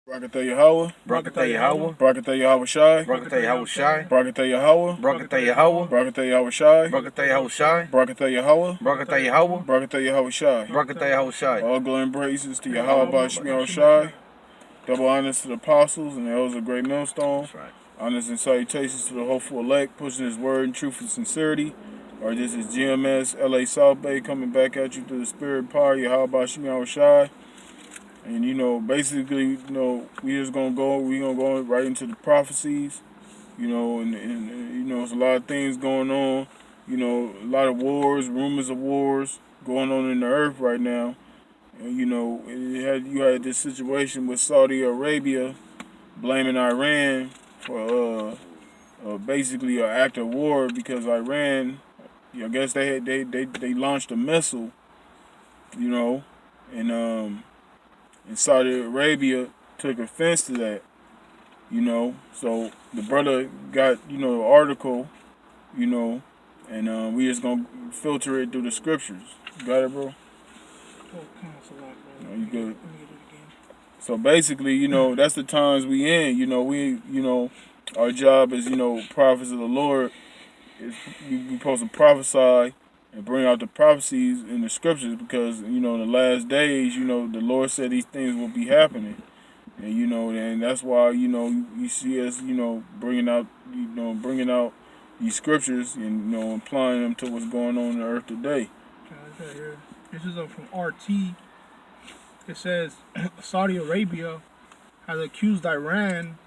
Barakatah Yahweh, Barakatah Yahweh, Barakatah Yahweh Shai, Barakatah Yahweh Shai, Barakatah Yahweh, Barakatah Yahweh, Barakatah Yahweh Shai, Barakatah Yahweh Shai, Barakatah Yahweh, Barakatah Yahweh, Barakatah Yahweh Shai. Barakatah Yahweh Shai. All glory and praises to Yahweh Bashmi Yahweh Shai. Double honors to the apostles and the elders of Great Millstone. That's right. Honors and salutations to the hopeful elect, pushing his word in truth and sincerity. Or this is GMS LA South Bay coming back at you through the spirit and power, Yahweh Bashmi Yahweh Shai. And basically, we just gonna go right into the prophecies, and there's a lot of things going on, a lot of wars, rumors of wars going on in the earth right now. And you had this situation with Saudi Arabia blaming Iran for basically an act of war because Iran, I guess they launched a missile, and and Saudi Arabia took offense to that, So the brother got, an article, and we just gonna filter it through the scriptures. You got it, bro? You good? So basically, that's the times we in. Our job as, prophets of the Lord is we supposed to prophesy and bring out the prophecies in the scriptures because, in the last days, the Lord said these things will be happening. And that's why, you see us, bringing out these scriptures and, applying them to what's going on the earth today. This is from RT. It says Saudi Arabia has accused Iran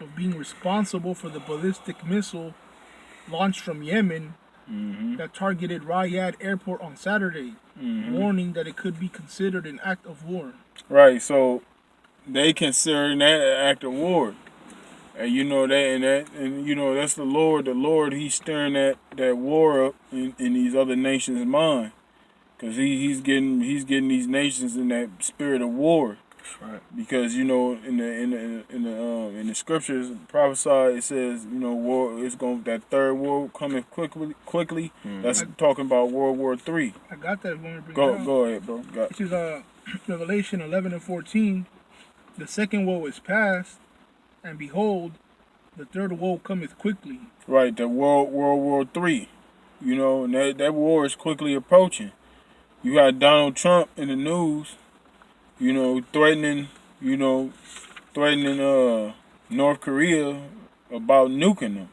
of being responsible for the ballistic missile launched from Yemen that targeted Riyadh airport on Saturday, warning that it could be considered an act of war. Right, so they consider that an act of war. And that's the Lord. The Lord, he's stirring that war up in these other nations' mind. Because he's getting these nations in that spirit of war. That's right. Because in the scriptures prophesied, it says war is going, that third war coming quickly. That's talking about World War III. I got that when we bring it out. Go ahead, bro. This is Revelation 11:14. The second woe is past, and behold, the third woe cometh quickly. Right, the World War III. And that war is quickly approaching. You got Donald Trump in the news, threatening North Korea about nuking them.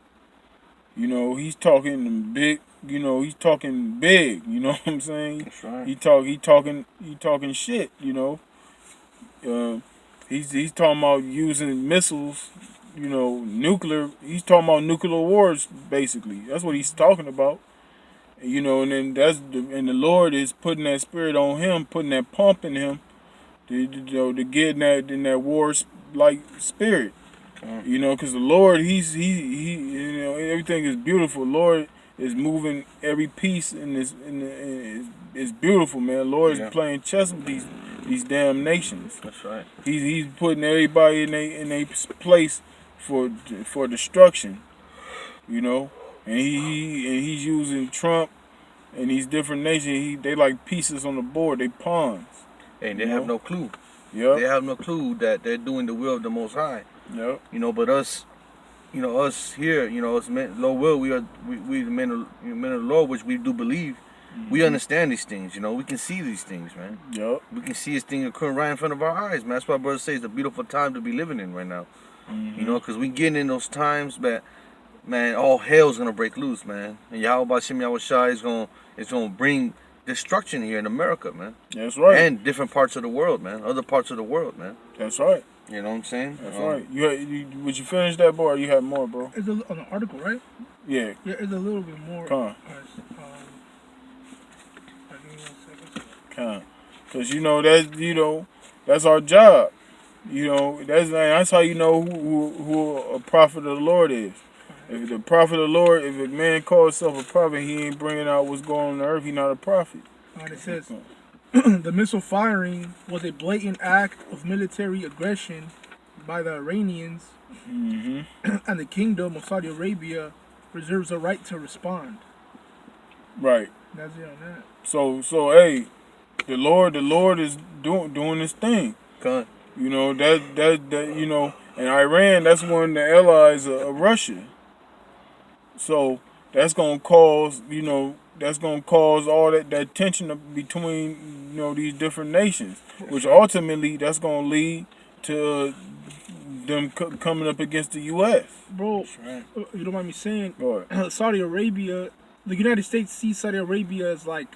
He's talking big. He's talking big. You know what I'm saying? That's right. He talking shit. He's talking about using missiles. Nuclear. He's talking about nuclear wars. Basically, that's what he's talking about. And then the Lord is putting that spirit on him, putting that pump in him, to get in that war like spirit. Because the Lord, he everything is beautiful. Lord is moving every piece in this, it's beautiful, man. Lord is playing chess with these damn nations. That's right. He's putting everybody in a place for destruction. And he's using Trump and these different nations. They like pieces on the board. They pawns. And they have no clue. Yep. They have no clue that they're doing the will of the Most High. Yep. But us, us here, us men, Lord will, we the men of the Lord, which we do believe. We understand these things. We can see these things, man. Yep. We can see this thing occurring right in front of our eyes, man. That's why brother says it's a beautiful time to be living in right now. Because we getting in those times that, man, all hell's gonna break loose, man. And Yahweh Bashim Yahweh Shai is gonna bring destruction here in America, man. That's right. And different parts of the world, man. Other parts of the world, man. That's right. You know what I'm saying? That's right. Would you finish that, boy? Or you have more, bro? It's on the article, right? Yeah. Yeah, it's a little bit more. Come on. Because that's our job. That's how you know who a prophet of the Lord is. If the prophet of the Lord, if a man calls himself a prophet, he ain't bringing out what's going on the earth. He not a prophet. And it says the missile firing was a blatant act of military aggression by the Iranians, and the Kingdom of Saudi Arabia reserves the right to respond. Right. That's it on that. So hey, the Lord is doing this thing. God. You know that you know, and Iran, that's one of the allies of Russia. So that's gonna cause, you know, that's gonna cause all that tension between, you know, these different nations, which ultimately that's gonna lead to them coming up against the U.S. Bro, That's right. you don't mind me saying, Go ahead. Saudi Arabia, the United States sees Saudi Arabia as like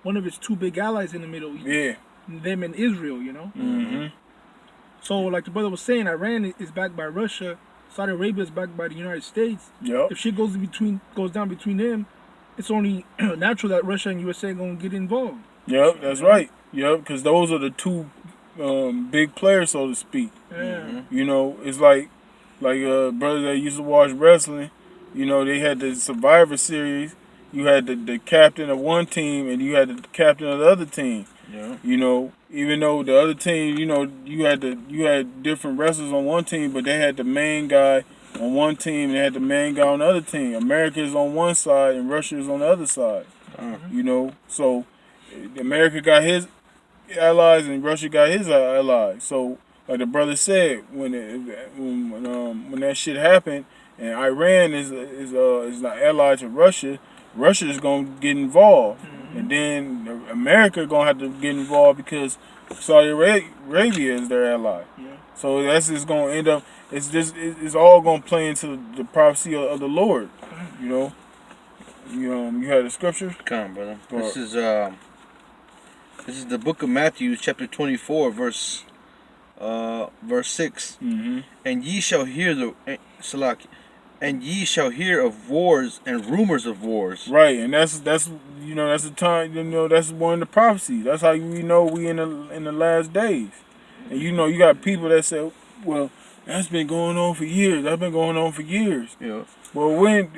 one of its two big allies in the Middle East. Yeah. Them and Israel, you know? Mm-hmm. So, like the brother was saying, Iran is backed by Russia. Saudi Arabia is backed by the United States. Yep. If shit goes down between them, it's only natural that Russia and USA gonna get involved. Yep. That's right. Yep. Because those are the two big players, so to speak. Yeah. You know, it's like brothers that used to watch wrestling. You know, they had the Survivor Series. You had the captain of one team, and you had the captain of the other team. Yeah. You know, even though the other team, you know, you had different wrestlers on one team, but they had the main guy on one team, and they had the main guy on the other team. America is on one side, and Russia is on the other side. You know, so America got his allies, and Russia got his allies. So, like the brother said, when that shit happened, and Iran is not allied to Russia, Russia is gonna get involved, and then America gonna have to get involved because Saudi Arabia is their ally. Yeah. So that's just gonna end up. It's all gonna play into the prophecy of the Lord. You know. You had the scripture. Come on, brother. Go This is the book of Matthew, chapter 24, verse 6. Mm-hmm. And ye shall hear Salaki, and ye shall hear of wars and rumors of wars. Right, and that's you know, that's the time, you know, that's one of the prophecies. That's how we know we in the last days. And you know, you got people that say, well, that's been going on for years. That's been going on for years. Yeah. Well, when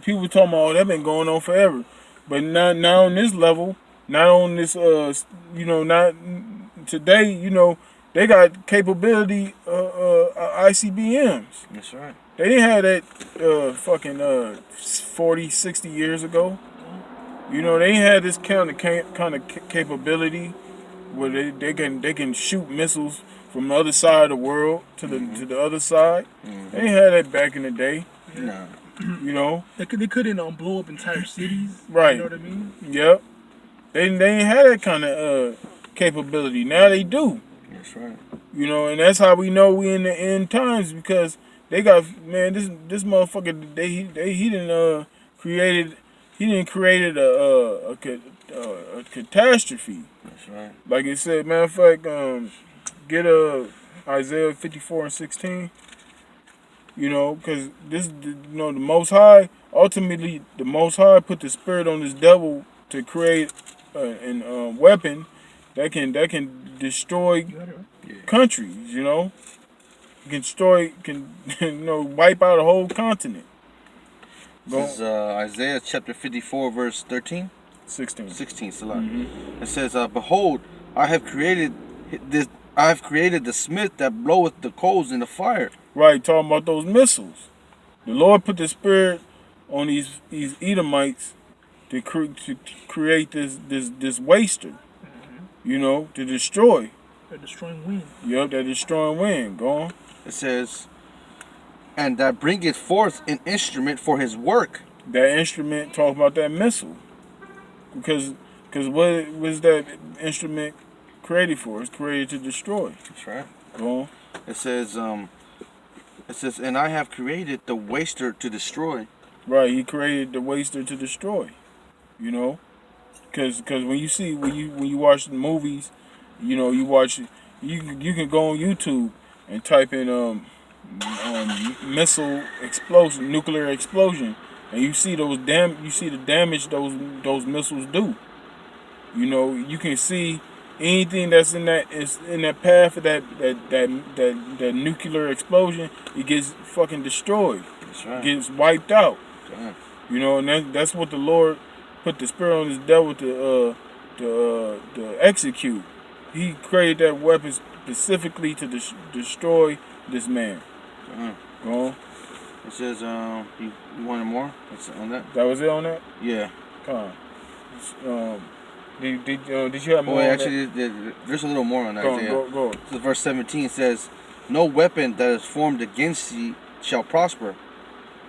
people talking about, oh, that been going on forever, but not now on this level, not on this, you know, not today. You know, they got capability ICBMs. That's right. They didn't have that fucking 40, 60 years ago. You know, they ain't had this kind of capability where they can shoot missiles from the other side of the world to the other side. They ain't had that back in the day. Nah. You know. They couldn't blow up entire cities. Right. You know what I mean? Yep. They ain't had that kind of capability. Now they do. That's right. You know, and that's how we know we in the end times, because they got, man, this motherfucker, he didn't created a catastrophe. That's right. Like it said, matter of fact, get Isaiah 54:16. You know, because this, you know, the Most High, ultimately, the Most High put the spirit on this devil to create a weapon that can destroy You got it right. countries. You know, can you know, wipe out a whole continent. This is Isaiah chapter 54, verse 13. 16. 16, Salaki. It says, behold, I have created the smith that bloweth the coals in the fire. Right, talking about those missiles. The Lord put the spirit on these Edomites to create this waster. You know, to destroy. They're destroying wind. Yup, that destroying wind. Go on. It says, and that bringeth forth an instrument for his work. That instrument talking about that missile. Because what was that instrument created for? It's created to destroy. That's right. Go on. It says, and I have created the waster to destroy. Right, he created the waster to destroy. You know, because when you watch the movies, you know, you can go on YouTube and type in missile explosion, nuclear explosion, and you see the damage those missiles do. You know, you can see anything that's in that path of that nuclear explosion, it gets fucking destroyed. That's right. It gets wiped out. That's right. You know, and that's what the Lord put the spirit on this devil to execute. He created that weapon specifically to destroy this man. Go on. It says, you wanted more? What's on that? That was it on that? Yeah. Come on. Did you have more? Boy, on actually, there's a little more on that? Isaiah. Go. So verse 17 says, "No weapon that is formed against thee shall prosper,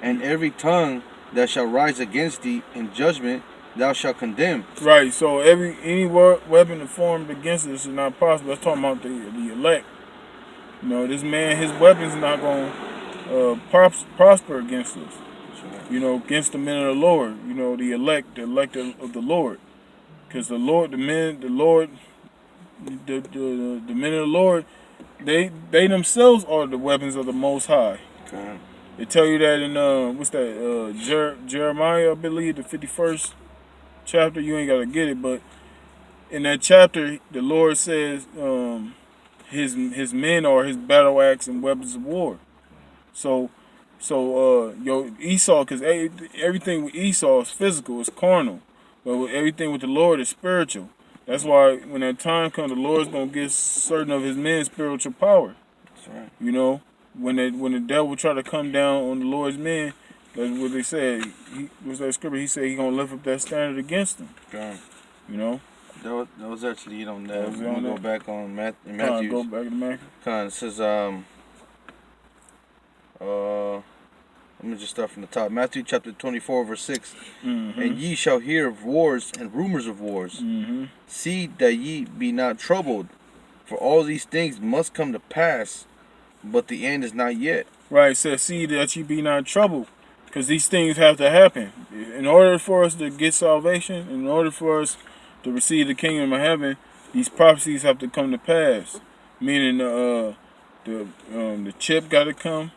and every tongue that shall rise against thee in judgment thou shalt condemn." Right. So any weapon formed against us is not possible. Let's talk about the elect. You know, this man, his weapon's not going to prosper against us. You know, against the men of the Lord. You know, the elect of the Lord. Because the Lord, the men of the Lord, they themselves are the weapons of the Most High. Okay. They tell you that in what's that? Jeremiah, I believe, the 51st chapter. You ain't gotta get it, but in that chapter, the Lord says his men are his battle axe and weapons of war. So Esau, because everything with Esau is physical, it's carnal, but everything with the Lord is spiritual. That's why when that time comes, the Lord's gonna give certain of his men spiritual power. That's right. You know, when the devil try to come down on the Lord's men, that's what they said. Was that scripture? He said he gonna lift up that standard against them. Okay. You know. That was actually That was I'm gonna on go that. back on Matthew. Go back to Matthew. It says let me just start from the top. Matthew chapter 24 verse 6. Mm-hmm. And ye shall hear of wars and rumors of wars. Mm-hmm. See that ye be not troubled, for all these things must come to pass, but the end is not yet. Right. It says, see that you be not troubled, because these things have to happen. In order for us to get salvation, in order for us to receive the kingdom of heaven, these prophecies have to come to pass. Meaning the chip got to come.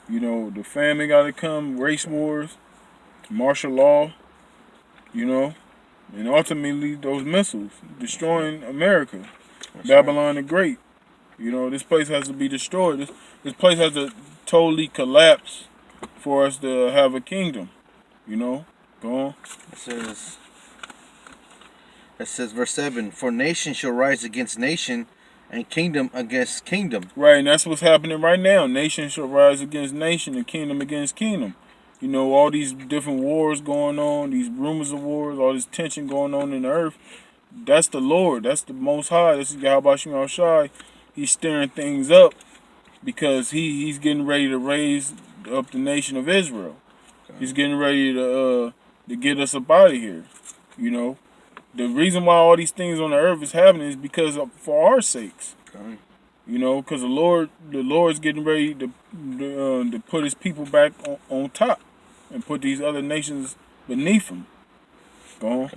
You know, the famine got to come. Race wars, martial law. You know, and ultimately those missiles destroying America. That's Babylon the Great. You know, this place has to be destroyed. This place has to totally collapse for us to have a kingdom. You know, go on. It says verse 7, for nation shall rise against nation, and kingdom against kingdom. Right, and that's what's happening right now. Nation shall rise against nation, and kingdom against kingdom. You know, all these different wars going on, these rumors of wars, all this tension going on in the earth. That's the Lord. That's the Most High. This is Yahweh Shem Shai. He's stirring things up because he's getting ready to raise up the nation of Israel. Okay. He's getting ready to get us up out of here. You know, the reason why all these things on the earth is happening is because for our sakes. Okay. You know, because the Lord's getting ready to put His people back on top and put these other nations beneath Him. Go on. Okay.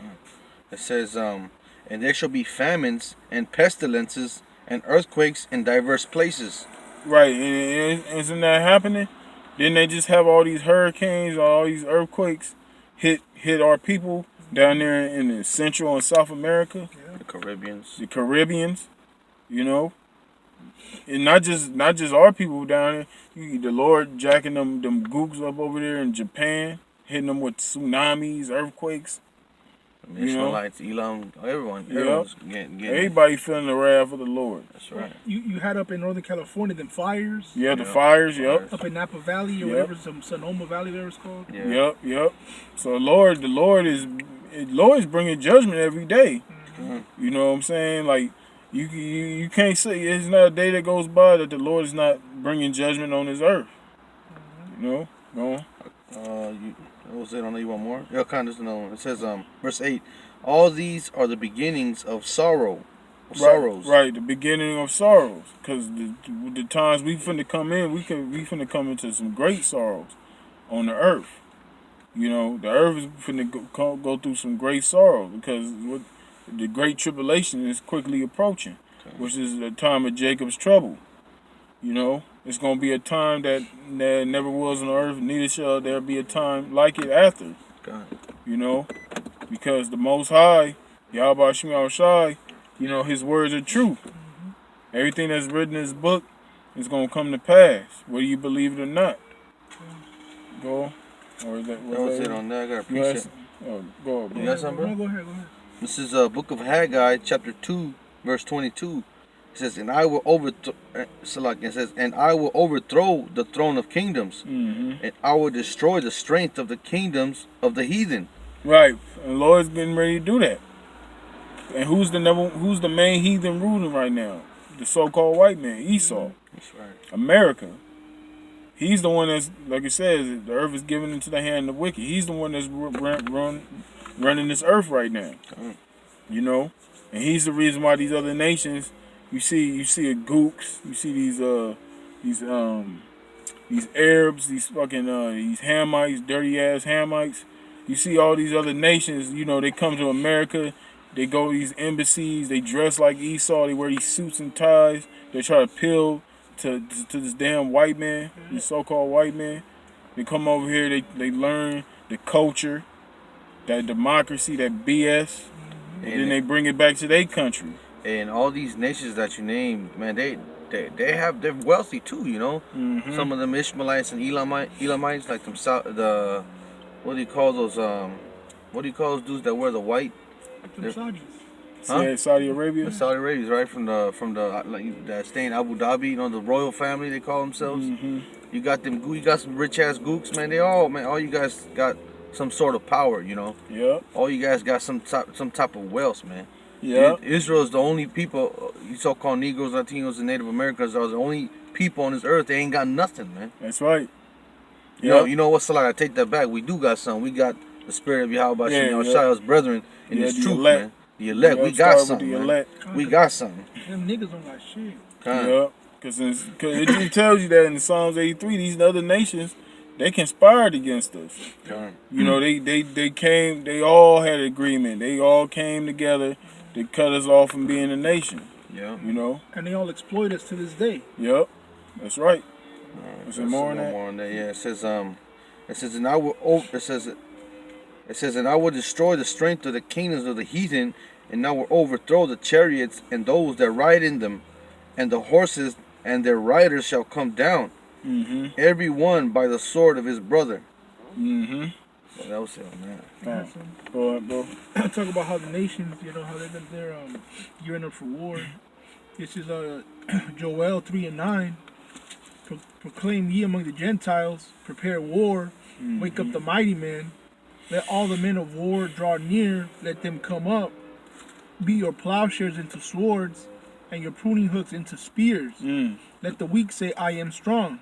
It says, and there shall be famines and pestilences and earthquakes in diverse places. Right, and isn't that happening? Didn't they just have all these hurricanes, all these earthquakes hit our people down there in the Central and South America? Yeah. The Caribbeans, you know, and not just our people down there. The Lord jacking them gooks up over there in Japan, hitting them with tsunamis, earthquakes. The Ishmaelites, Elam, everyone's getting everybody feeling the wrath of the Lord. That's right. You had up in Northern California them fires. Yeah, the fires. Yep. Up in Napa Valley or whatever, some Sonoma Valley there was called. Yeah. Yep. So the Lord is bringing judgment every day. Mm-hmm. You know what I'm saying? Like you can't say it's not a day that goes by that the Lord is not bringing judgment on His earth. You know, go on. What was it? I don't know you want more? Yeah, kind of another one. It says, verse 8, all these are the beginnings of sorrows. Right, the beginning of sorrows. Because the times we finna come in, we finna come into some great sorrows on the earth. You know, the earth is finna go through some great sorrow because the great tribulation is quickly approaching, which is the time of Jacob's trouble. You know, it's going to be a time that never was on earth, neither shall there be a time like it after. God. You know, because the Most High, Yahweh Shem Shai, you know, His words are true. Mm-hmm. Everything that's written in His book is going to come to pass, whether you believe it or not. Go. Or is that was it on that? I got a precept. Go, bro. You got something, bro? Go ahead. This is Book of Haggai, chapter 2, verse 22. It says, and I will overthrow the throne of kingdoms, and I will destroy the strength of the kingdoms of the heathen. Right, and the Lord's getting ready to do that. And who's the main heathen ruling right now? The so-called white man, Esau. That's right. America. He's the one that's, like it says, the earth is given into the hand of the wicked. He's the one that's running this earth right now. You know, and he's the reason why these other nations, you see a gooks, you see these Arabs, these fucking these Hamites, dirty ass Hamites. You see all these other nations, you know, they come to America, they go to these embassies, they dress like Esau, they wear these suits and ties, they try to appeal to this damn white man, this so-called white man. They come over here, they learn the culture, that democracy, that BS, and then they bring it back to their country. And all these nations that you named, man, they're wealthy too, you know. Some of them Ishmaelites and Elamites, like them what do you call those dudes that wear the white? Them Saudis. Huh? Saudi Arabia? The Saudi Arabians, right? From the that stay in Abu Dhabi, you know, the royal family they call themselves. You got them. You got some rich ass gooks, man. All you guys got some sort of power, you know. Yep. All you guys got some type of wealth, man. Yeah. Israel is the only people, you so-called Negroes, Latinos, and Native Americans are the only people on this earth. They ain't got nothing, man. That's right. You know what's like? I take that back. We do got something. We got the spirit of Yahweh Shai, brethren, in His truth, man. The elect, we got something. We got something. Them niggas don't got shit. Yeah, because it tells you that in Psalms 83, these other nations, they conspired against us. You know, they all had an agreement. They all came together to cut us off from being a nation. Yeah. You know? And they all exploit us to this day. Yep. That's right. Is there more on that? Yeah, it says, and I will, it says, and I will destroy the strength of the kingdoms of the heathen, and I will overthrow the chariots and those that ride in them, and the horses and their riders shall come down, every one by the sword of his brother. So that was it on that. Go ahead, bro. Talk about how the nations, you know, how they're gearing up for war. This is Joel 3:9. Proclaim ye among the Gentiles, prepare war, wake up the mighty men. Let all the men of war draw near, let them come up. Beat your plowshares into swords, and your pruning hooks into spears. Let the weak say, I am strong.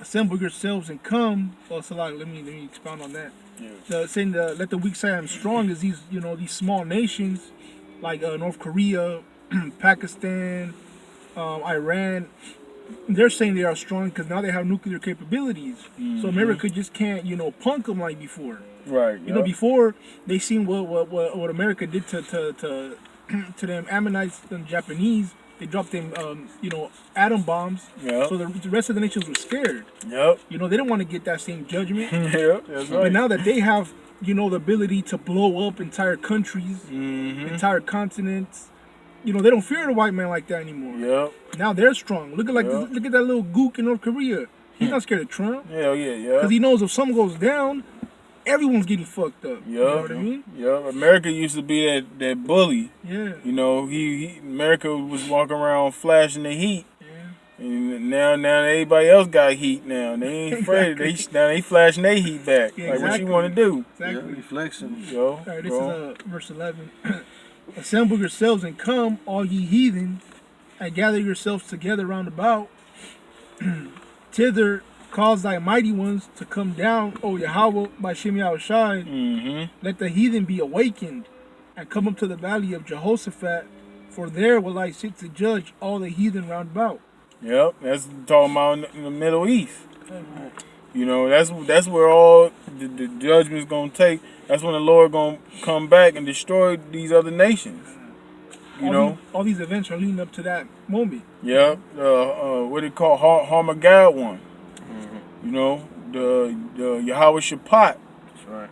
Assemble yourselves and come. Oh, so like, let me expound on that. Saying let the weak say I am strong is these small nations like North Korea, Pakistan, Iran. They're saying they are strong because now they have nuclear capabilities. So America just can't, punk them like before. Right. You know, before they seen what America did to them Ammonites and Japanese. They dropped them, atom bombs. Yep. So the rest of the nations were scared. Yep. They didn't want to get that same judgment. Yep, that's right. But now that they have, the ability to blow up entire countries, entire continents, they don't fear the white man like that anymore. Yep. Now they're strong. Look at look at that little gook in North Korea. He's not scared of Trump. Hell yeah. Because he knows if something goes down, everyone's getting fucked up. You know what I mean? Yeah. America used to be that bully. Yeah. America was walking around flashing the heat. Yeah. And now everybody else got heat now. They ain't afraid. They flashing their heat back. Yeah, like what you want to do? Exactly. Reflection. Yo, All right, this is verse 11. Assemble yourselves and come, all ye heathen, and gather yourselves together round about. Thither cause thy mighty ones to come down, O Yahweh, by Shem Yahushai. Let the heathen be awakened, and come up to the valley of Jehoshaphat, for there will I sit to judge all the heathen round about. Yep, that's talking about in the Middle East. That's where all the judgment's gonna take. That's when the Lord gonna come back and destroy these other nations. All these events are leading up to that moment. Yep. What they call Harmagad. The Yahweh Shaphat. That's right.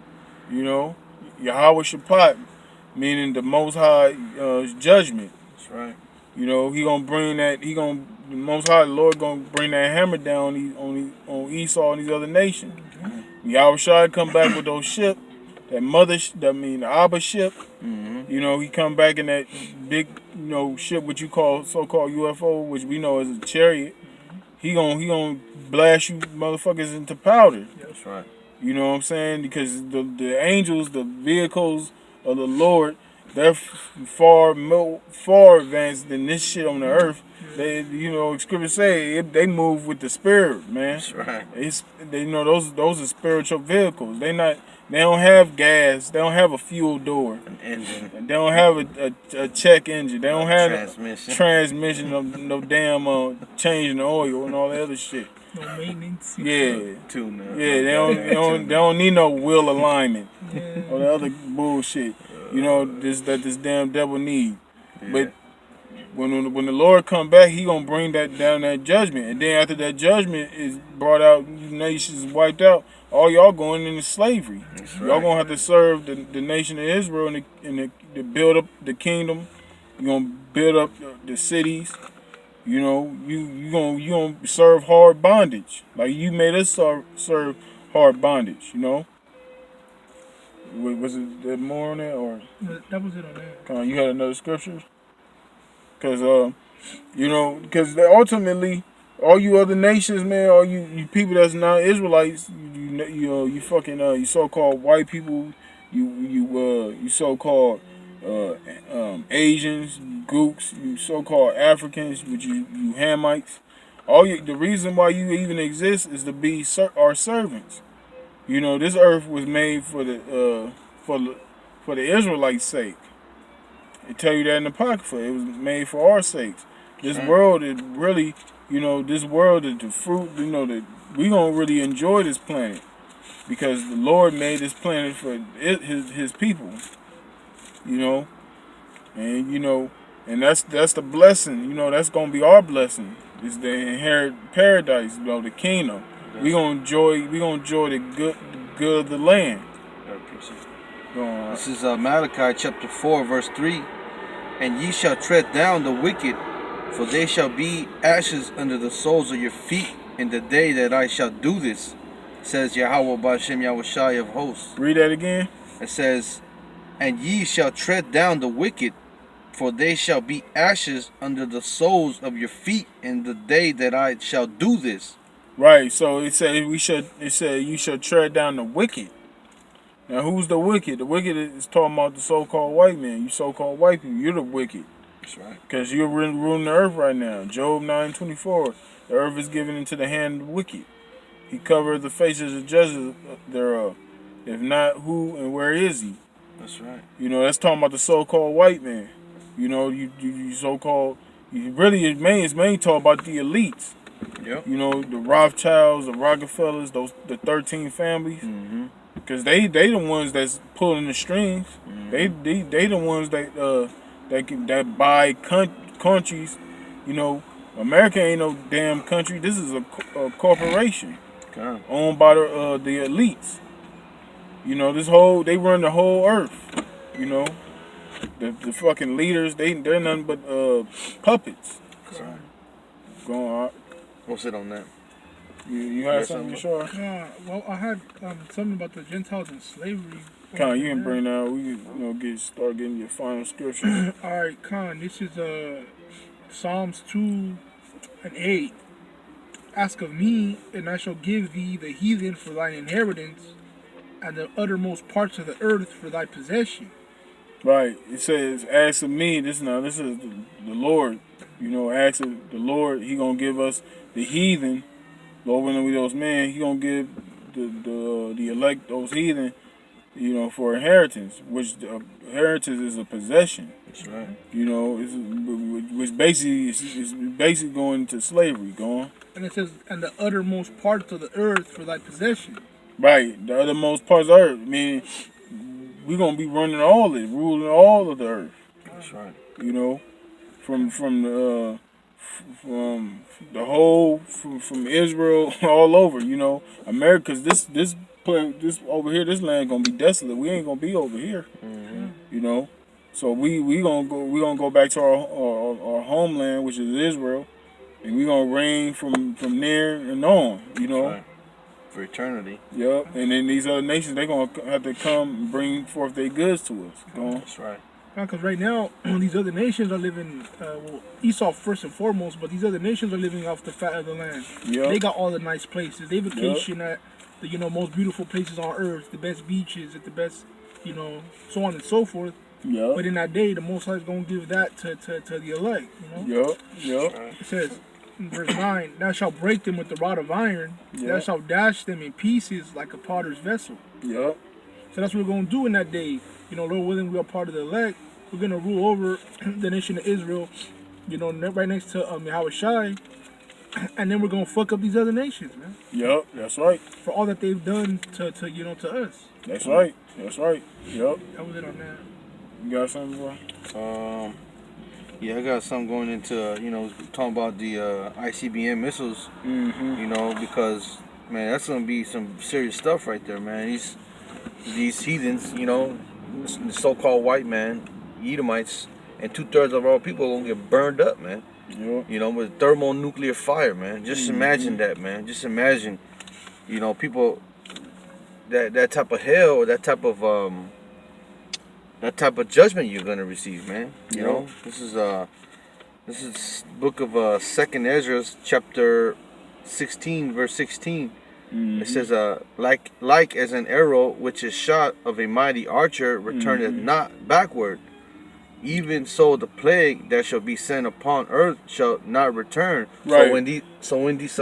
Yahweh Shaphat, meaning the Most High judgment. That's right. He gonna bring that. The Most High, the Lord gonna bring that hammer down on Esau and these other nations. Yahweh Shai come back with those ships, the Abba ship. He come back in that big, ship which you call so-called UFO, which we know as a chariot. He gonna blast you motherfuckers into powder. That's right. You know what I'm saying? Because the angels, the vehicles of the Lord, they're far advanced than this shit on the earth. They, you know, scripture say they move with the spirit, man. That's right. It's they, you know, those are spiritual vehicles. They don't have gas. They don't have a fuel door. An engine. They don't have a check engine. They don't have Transmission. no damn changing the oil and all that other shit. No maintenance. Yeah. Tuna. Yeah, they don't need no wheel alignment or the other bullshit. You know, this damn devil need. Yeah. But when the Lord come back, he gonna bring that judgment, and then after that judgment is brought out, nations wiped out. All y'all going into slavery. That's Y'all right. gonna have to serve the nation of Israel and to build up the kingdom. You gonna build up the cities. You know, you gonna serve hard bondage. Like you made us serve hard bondage. You know. Was it that more on that or? That was it on that. Come on, you had another scripture? Because, you know, because ultimately, all you other nations, man, all you people that's not Israelites, you fucking, you so-called white people, you so-called Asians, Gooks, you so-called Africans, which you Hamites. The reason why you even exist is to be our servants. You know, this earth was made for the Israelites' sake. They tell you that in the Apocrypha. It was made for our sakes. This world is really, you know, this world is the fruit, you know, that we gonna really enjoy this planet because the Lord made this planet for his people. You know, and you know, and that's the blessing. You know, that's gonna be our blessing. Is the inherit paradise, you know, the kingdom. We gonna enjoy the good of the land. This is Malachi chapter 4 verse 3. And ye shall tread down the wicked, for they shall be ashes under the soles of your feet in the day that I shall do this, says Yahweh Ba'ashem Yahushai of hosts. Read that again. It says, and ye shall tread down the wicked, for they shall be ashes under the soles of your feet in the day that I shall do this. Right. So it said you shall tread down the wicked. Now who's the wicked? The wicked is talking about the so-called white man. You so-called white people, you're the wicked. That's right. Because you're ruling the earth right now. Job 9:24. The earth is given into the hand of the wicked. He covered the faces of judges thereof. If not, who and where is he? That's right. You know, that's talking about the so-called white man. You know, you so-called. It's mainly talking about the elites. Yep. You know, the Rothschilds, the Rockefellers, the 13 families. Mm-hmm. Because they the ones that's pulling the strings. Mm-hmm. They the ones that buy countries. You know, America ain't no damn country. This is a corporation owned by the elites. You know, they run the whole earth. You know, the fucking leaders they're nothing but puppets. That's right. Go on. We'll sit on that. You had something, Sure? Well, I had something about the Gentiles and slavery. Khan, you can bring that. We can start getting your final scripture. All right, Khan. This is Psalms 2:8. Ask of me, and I shall give thee the heathen for thine inheritance, and the uttermost parts of the earth for thy possession. Right. It says, "Ask of me." This is the Lord. You know, ask of the Lord. He gonna give us the heathen. Lord, when we those men, he gonna give the elect those heathen. You know, for inheritance, which the inheritance is a possession. That's right. You know, which basically is basically going into slavery. Going. And it says, and the uttermost parts of the earth for thy possession. Right. The othermost parts of the earth. I mean, we're gonna be running all it, ruling all of the earth. That's right. You know, from the whole from Israel all over. You know, America's this over here, this land gonna be desolate. We ain't gonna be over here. Mm-hmm. You know, so we gonna go back to our homeland, which is Israel, and we gonna reign from there and on. You know. Right. For eternity. Yep, and then these other nations, they gonna have to come and bring forth their goods to us. That's right. Because right now, these other nations are living, Esau first and foremost, but these other nations are living off the fat of the land. Yep. They got all the nice places. They vacation at the most beautiful places on earth, the best beaches, at the best, so on and so forth. Yup. But in that day, the Most High is going to give that to the elect, you know? Yup. It says in verse 9, thou shalt break them with the rod of iron, thou Yeah. shalt dash them in pieces like a potter's vessel. Yup. So that's what we're going to do in that day. You know, Lord willing, we are part of the elect. We're going to rule over the nation of Israel, you know, right next to Yahweh Shai. And then we're going to fuck up these other nations, man. Yup. That's right. For all that they've done to us. That's right. That's right. Yup. That was it on that. You got something, bro? Yeah, I got something going into, talking about the ICBM missiles, Mm-hmm. because, man, that's going to be some serious stuff right there, man. These heathens, the so-called white man, Edomites, and 2/3 of our people are going to get burned up, man. Yup. With thermonuclear fire, man. Just imagine that, man. Just imagine, people, that type of hell, or that type of judgment you're gonna receive, man. You know, this is book of 2nd Ezra, chapter 16, verse 16. It says, like as an arrow which is shot of a mighty archer returneth not backward, even so the plague that shall be sent upon earth shall not return. Right. So when these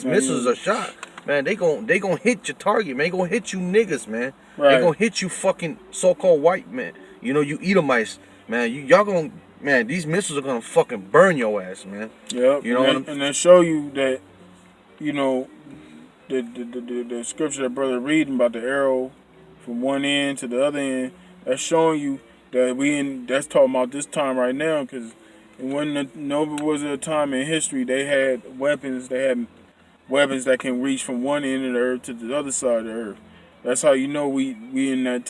missiles are shot, man, they gon' hit your target, man. They gon' hit you niggas, man. Right. They gon' hit you fucking so-called white man. You Edomites, man. Y'all gon' man. These missiles are gonna fucking burn your ass, man. Yep. You know what I'm- and they show you that, the scripture that brother reading about the arrow from one end to the other end, that's showing you that that's talking about this time right now, because was a time in history they had weapons that can reach from one end of the earth to the other side of the earth. That's how you know we in that